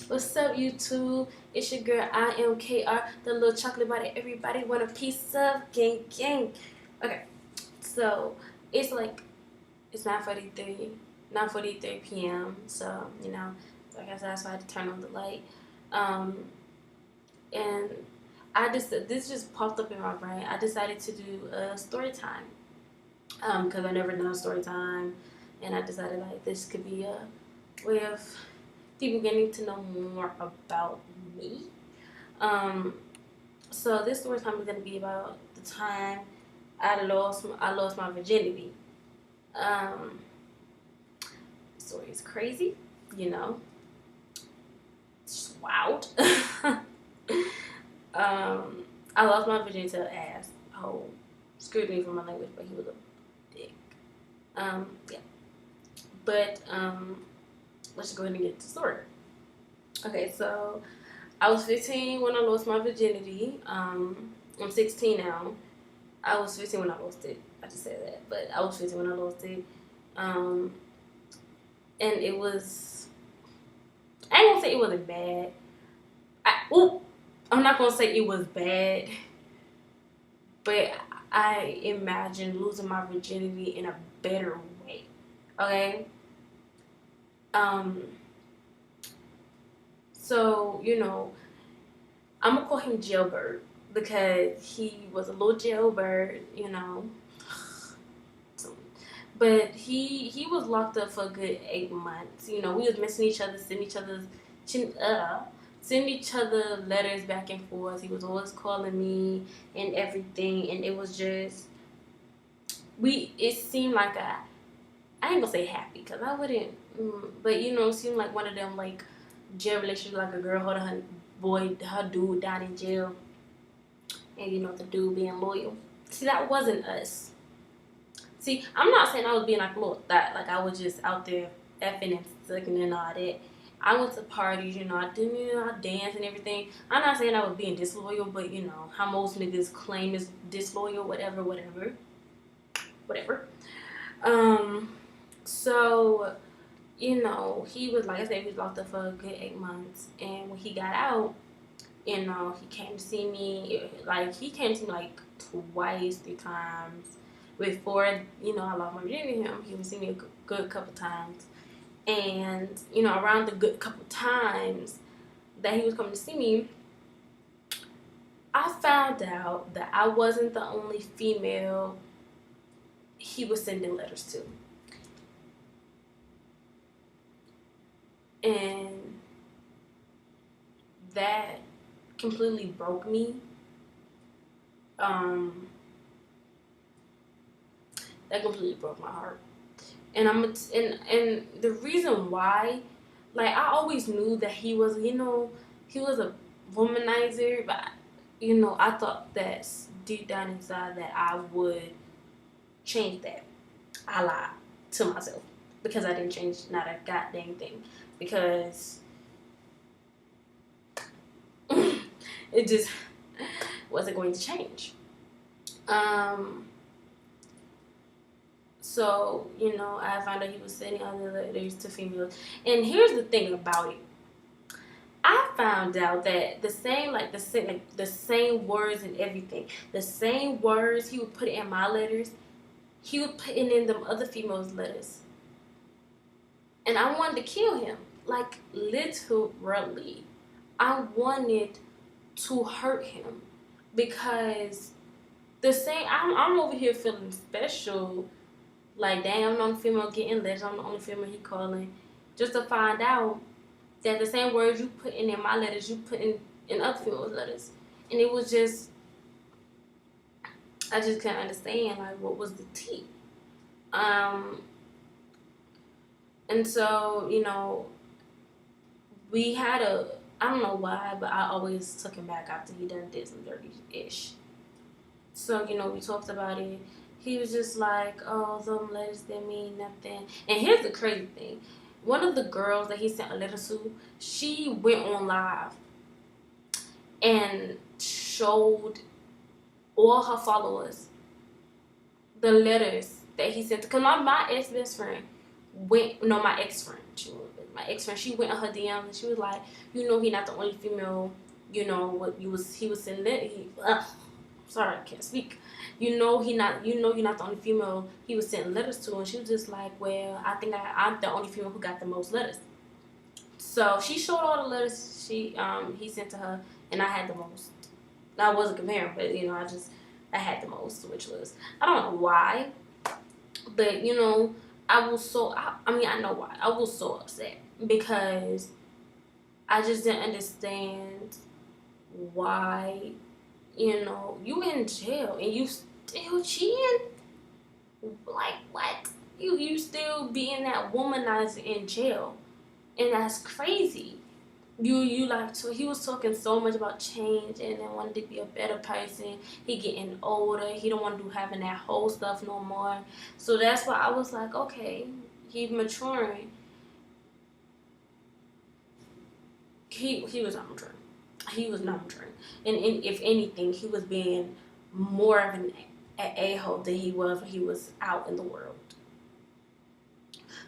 What's up, YouTube? It's your girl, I am KR, the little chocolate bar that everybody want a piece of. Gang, gang. Okay, so it's 9:43 p.m. So, like I said, that's why I had to turn on the light. Um, and this just popped up in my brain. I decided to do a story time. Because I never done a story time, and I decided like this could be a way of people getting to know more about me. Um, so this story time is gonna be about the time I lost my virginity. Um, the story is crazy, you know. It's wild. I lost my virginity to an ass. Oh, screwed me for my language, but he was a dick. Yeah. But let's just go ahead and get to the story. Okay, so I was 15 when I lost my virginity. I'm 16 now. I was 15 when I lost it. I just said that, but I was 15 when I lost it. And it was. I ain't gonna say it wasn't bad. I'm not gonna say it was bad, but I imagined losing my virginity in a better way. Okay. So I'm gonna call him Jailbird because he was a little jailbird. But he was locked up for a good 8 months. We was missing each other, sending each other letters back and forth. He was always calling me and everything, and it was just it seemed like I ain't gonna say happy because I wouldn't, but it seemed like one of them like jail relationships, like a girl holding her dude down in jail, and the dude being loyal. See, that wasn't us. See, I'm not saying I was being like a little thot, like I was just out there effing and sucking and all that. I went to parties, I did, I danced and everything. I'm not saying I was being disloyal, but how most niggas claim is disloyal, whatever. So, he was, like I said, he was locked up for a good 8 months. And when he got out, he came to see me. He came to see me like twice, 3 times. Before, I lost my virginity to him, he would see me a good couple times. And, around the good couple times that he was coming to see me, I found out that I wasn't the only female he was sending letters to. And that completely broke me. That completely broke my heart. And and the reason why, I always knew that he was, he was a womanizer, but I thought that deep down inside that I would change that. I lied to myself because I didn't change not a goddamn thing, because it just wasn't going to change. So, I found out he was sending other letters to females. And here's the thing about it. I found out that the same words and everything, the same words he would put in my letters, he would put in them other females' letters. And I wanted to kill him. Like, literally. I wanted to hurt him. Because I'm over here feeling special. Like, dang, I'm the only female getting letters. I'm the only female he calling. Just to find out that the same words you put in my letters, you put in other females' letters. And it was just, I just couldn't understand, like, what was the tea. And so, we had I don't know why, but I always took him back after he done did some dirty-ish. So, we talked about it. He was just like, oh, them letters didn't mean nothing. And here's the crazy thing. One of the girls that he sent a letter to, she went on live and showed all her followers the letters that he sent. Because my ex-best friend my ex-friend, she my ex friend, she went on her DM and she was like, you know, he not the only female. You know what he was sending it. Sorry, I can't speak. You know you're not the only female he was sending letters to, and she was just like, well, I think I'm the only female who got the most letters. So she showed all the letters he sent to her, and I had the most. I wasn't comparing, but you know, I had the most, which was, I don't know why, but you know, I was so I mean I know why I was so upset because I just didn't understand why, you know, you in jail and you still cheating. Like what? You still being that womanizer in jail, and that's crazy. You like, so he was talking so much about change and then wanted to be a better person. He getting older. He don't want to do having that whole stuff no more. So that's why I was like, okay, he's maturing. He was not maturing. He was not maturing. And if anything, he was being more of an a-hole than he was when he was out in the world.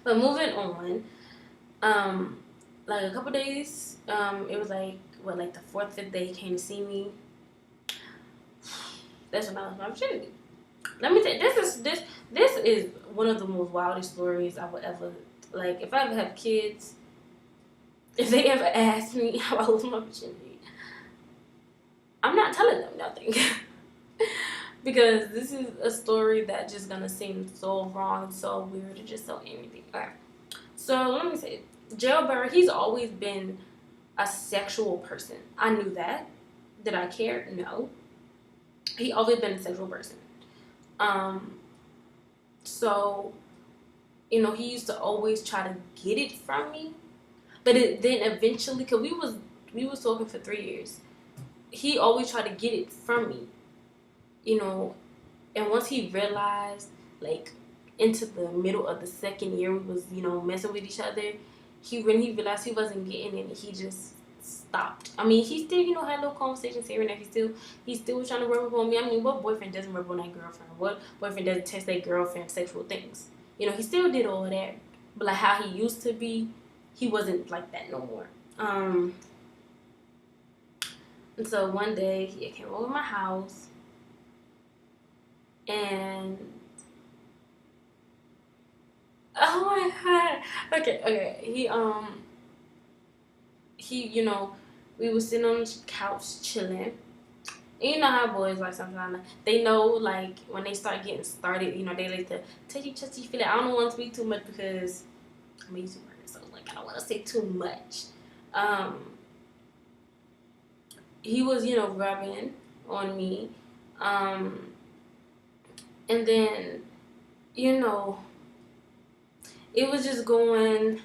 But moving on, like a couple days, it was like the fourth, fifth day he came to see me. That's when I lost my virginity. Let me tell you, this is one of the most wildest stories I would ever, like, if I ever have kids, if they ever ask me how I lost my virginity, I'm not telling them nothing. Because this is a story that just gonna seem so wrong, so weird, and just so anything. Okay. So let me say, Jailbird, he's always been a sexual person. I knew that. Did I care? No. He always been a sexual person. So, you know, he used to always try to get it from me. But then eventually, because we was talking for 3 years, he always tried to get it from me, you know. And once he realized, like, into the middle of the second year, we was, you know, messing with each other, when he realized he wasn't getting it, he just stopped. I mean, he still, you know, had little conversations here and there. He still was trying to rub up on me. I mean, what boyfriend doesn't rub on their girlfriend? What boyfriend doesn't text their girlfriend sexual things? You know, he still did all of that. But like how he used to be, he wasn't like that no more. And so one day he came over to my house, and oh my god. Okay. He, you know, we was sitting on the couch chilling. And you know how boys like sometimes they know, like, when they start getting started, you know, they like to touchy feel it. I don't want to speak too much because I'm using words, so like I don't want to say too much. He was, you know, rubbing on me, and then, you know, it was just going.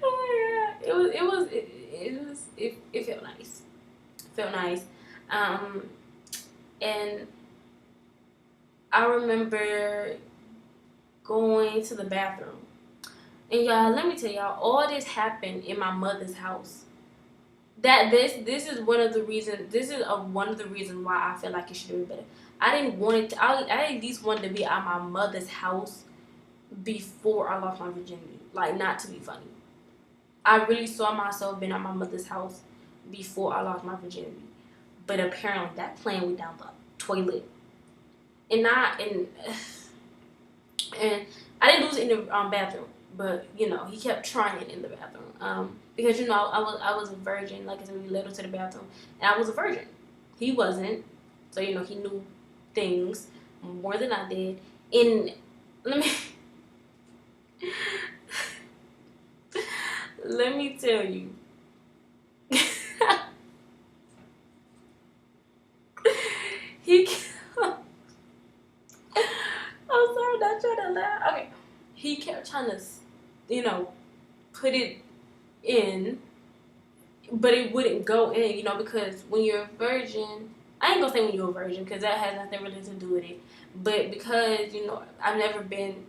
Oh my god! It felt nice. It felt nice. And I remember going to the bathroom. And y'all, let me tell y'all, all this happened in my mother's house. This is one of the reasons. This is one of the reasons why I feel like it should be better. I didn't want it to. I at least wanted to be at my mother's house before I lost my virginity. Like, not to be funny. I really saw myself being at my mother's house before I lost my virginity. But apparently that plan went down the toilet. And I didn't lose it in the bathroom. But, you know, he kept trying in the bathroom. Because, you know, I was a virgin. Like I said, we led him to the bathroom. And I was a virgin. He wasn't. So, you know, he knew things more than I did. And let me tell you. I'm sorry, not trying to laugh. Okay. He kept trying to, you know, put it in, but it wouldn't go in, you know, because when you're a virgin, I ain't gonna say when you're a virgin, because that has nothing really to do with it, but because, you know, I've never been,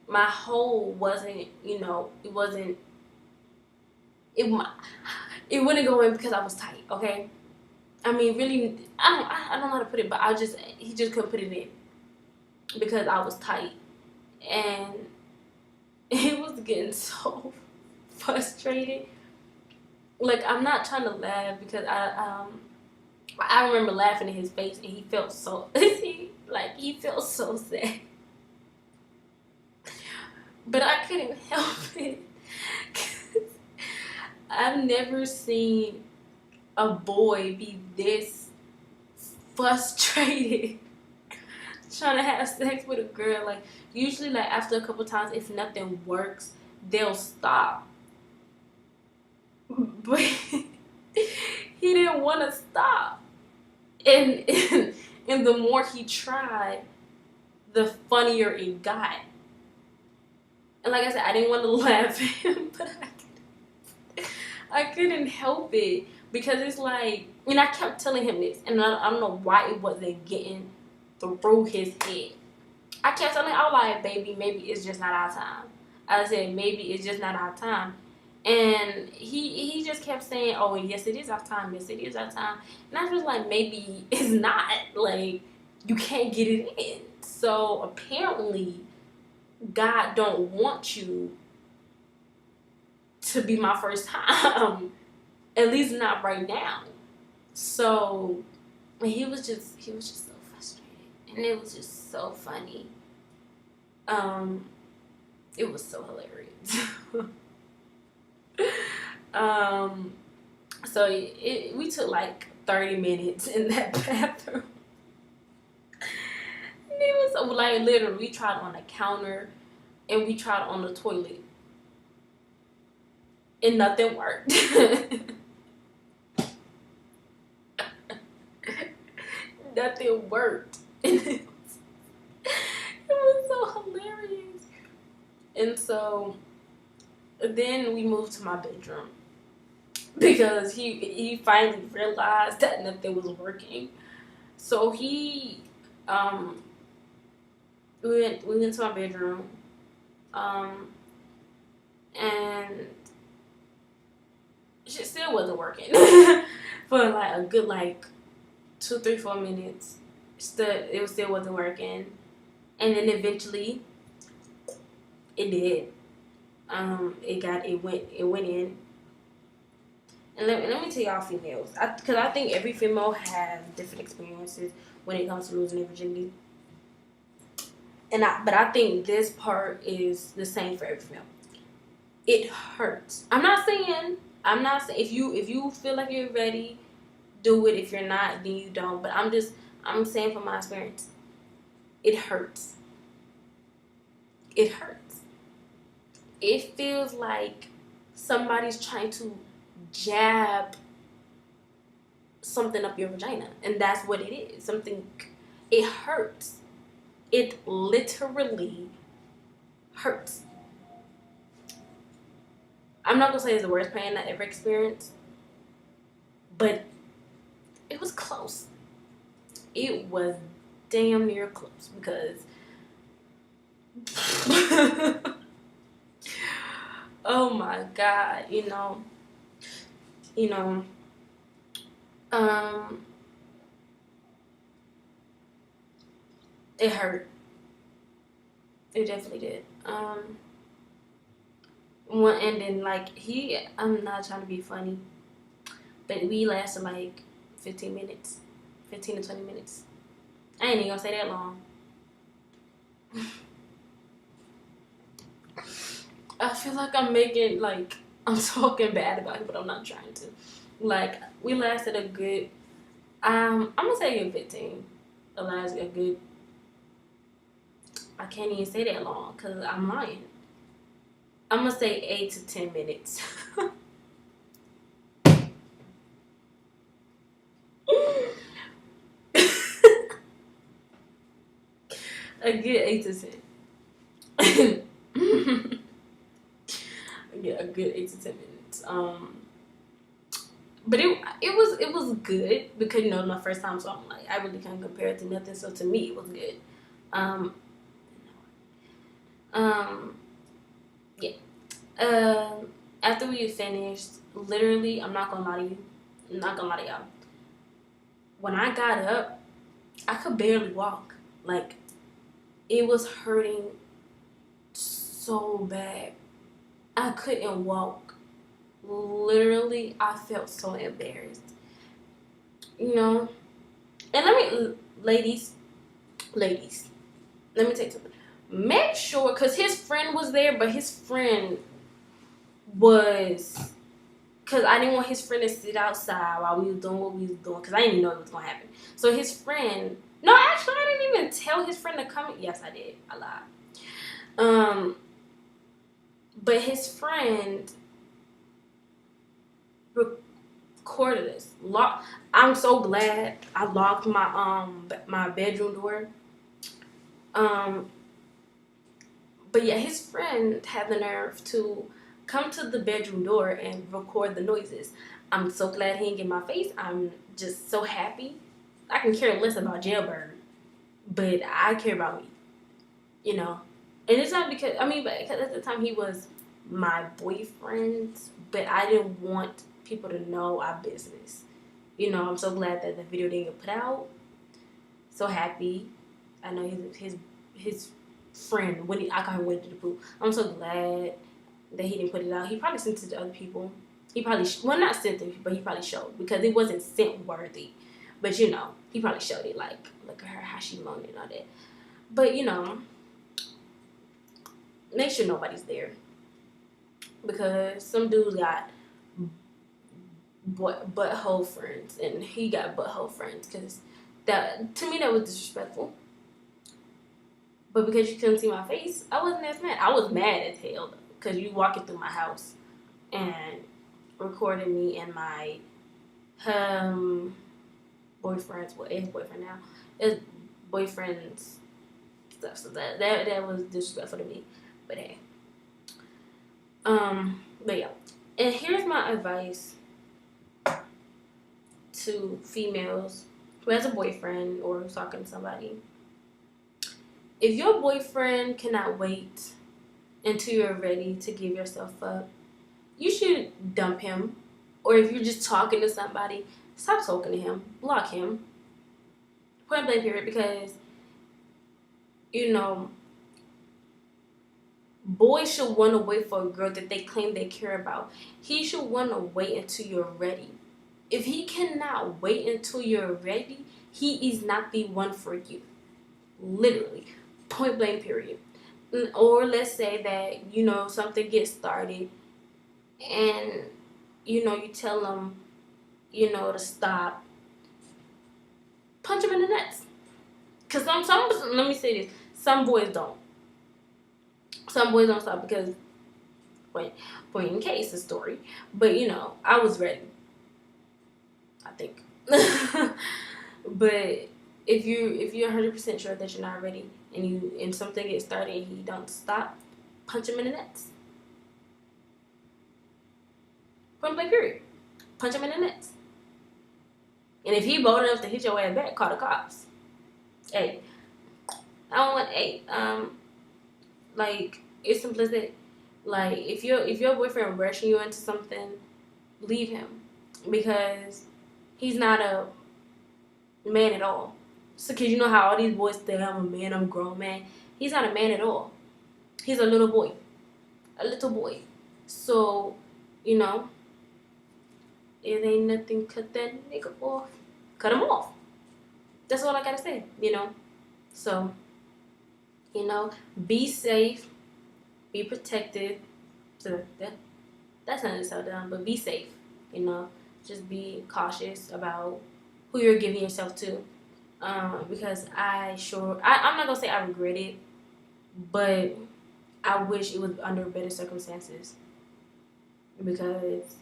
my hole wasn't, you know, it wouldn't go in because I was tight, okay? I mean, really, I don't know how to put it, but he just couldn't put it in because I was tight. and he was getting so frustrated. Like, I'm not trying to laugh because I remember laughing in his face, and he felt so he felt so sad. But I couldn't help it. I've never seen a boy be this frustrated trying to have sex with a girl. Like, usually, like, after a couple times, if nothing works, they'll stop. But he didn't want to stop. And the more he tried, the funnier it got. And like I said, I didn't want to laugh at him, but I couldn't help it. Because it's like, and I kept telling him this, and I don't know why it wasn't getting through his head. I kept telling him, I was like, baby, maybe it's just not our time. I said, maybe it's just not our time. And he just kept saying, oh, yes, it is our time. Yes, it is our time. And I was like, maybe it's not. Like, you can't get it in. So apparently, God don't want you to be my first time. At least not right now. So he was just so frustrated. And it was just so funny. It was so hilarious. So we took like 30 minutes in that bathroom. And it was like, literally, we tried on the counter and we tried on the toilet. And nothing worked. Nothing worked. It was so hilarious. And so then we moved to my bedroom because he finally realized that nothing was working. So we went to my bedroom, and shit still wasn't working for like a good 2, 3, 4 minutes. It still wasn't working, and then eventually it did. It went in. And let me tell y'all, females, because I think every female has different experiences when it comes to losing their virginity. But I think this part is the same for every female. It hurts. I'm not saying if you feel like you're ready, do it. If you're not, then you don't. But I'm saying from my experience, it hurts. It hurts. It feels like somebody's trying to jab something up your vagina, and that's what it is. It hurts. It literally hurts. I'm not gonna say it's the worst pain I ever experienced, but it was close. It was damn near close because oh my God, it hurt. It definitely did. And then I'm not trying to be funny, but we lasted 15 minutes, 15 to 20 minutes. I ain't even gonna say that long. I feel like I'm talking bad about it, but I'm not trying to. We lasted a good, I'm gonna say a good 15. It lasted a good, I can't even say that long because I'm lying. I'm gonna say 8 to 10 minutes. A good 8 to 10. Yeah, a good 8 to 10 minutes. But it was good because my first time, so I'm I really can't compare it to nothing. So to me, it was good. Yeah. After we finished, literally, I'm not gonna lie to you. I'm not gonna lie to y'all. When I got up, I could barely walk. It was hurting so bad. I couldn't walk. Literally, I felt so embarrassed. You know? And ladies, let me tell you something. Make sure, because his friend was there, but his friend was, because I didn't want his friend to sit outside while we was doing what we was doing, because I didn't even know it was going to happen. So his friend, no, actually, I didn't even tell his friend to come. Yes, I did. I lied. But his friend recorded us. I'm so glad I locked my bedroom door. But yeah, his friend had the nerve to come to the bedroom door and record the noises. I'm so glad he didn't get my face. I'm just so happy. I can care less about Jailbird, but I care about me, you know. And it's not because because at the time he was my boyfriend, but I didn't want people to know our business. You know, I'm so glad that the video didn't get put out. So happy. I know his friend, I call him Winnie the Pooh. I'm so glad that he didn't put it out. He probably sent it to other people. He probably, not sent it, but he probably showed, because it wasn't sent worthy. But you know, he probably showed it, like, look at her, how she moaned and all that. But you know, make sure nobody's there, because some dudes got butthole friends, and he got butthole friends, because that, to me, that was disrespectful. But because you couldn't see my face, I wasn't as mad. I was mad as hell, because you walking through my house and recording me and my boyfriend's, well, ex-boyfriend now, his boyfriend's stuff. So that was disrespectful to me. But hey, but yeah. And here's my advice to females who has a boyfriend or who's talking to somebody. If your boyfriend cannot wait until you're ready to give yourself up, you should dump him. Or if you're just talking to somebody, stop talking to him. Block him. Point blank period. Because, you know, boys should want to wait for a girl that they claim they care about. He should want to wait until you're ready. If he cannot wait until you're ready, he is not the one for you. Literally. Point blank period. Or let's say that, you know, something gets started and, you know, you tell them, you know, to stop. Punch him in the nuts. Because let me say this, some boys don't. Some boys don't stop because, point in case, the story. But, you know, I was ready. I think. But if you're 100% sure that you're not ready and something gets started and he don't stop, punch him in the nuts. Point blank period. Punch him in the nuts. And if he bold enough to hit your ass back, call the cops. Hey, I don't want like, it's simplistic. Like, if your boyfriend rushing you into something, leave him, because he's not a man at all. So, cause you know how all these boys say, I'm a man, I'm a grown man. He's not a man at all. He's a little boy. So, you know, it ain't nothing, cut that nigga off. Cut him off. That's all I gotta say, you know. So, you know, be safe, be protected. So that's not so dumb, but be safe, you know. Just be cautious about who you're giving yourself to. Because I'm not gonna say I regret it, but I wish it was under better circumstances. Because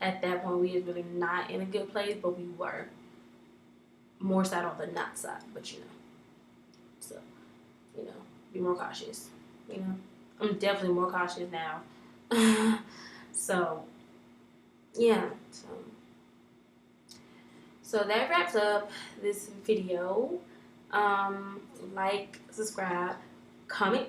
at that point we was really not in a good place, but we were more side on the not side, but you know. So, you know, be more cautious. You know, I'm definitely more cautious now. So, yeah. So that wraps up this video. Like, subscribe, comment,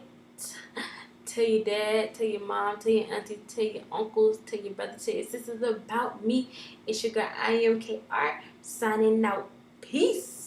tell your dad, tell your mom, tell your auntie, tell your uncles, tell your brothers, tell your sisters about me. It's your girl, IMKR, signing out. Peace.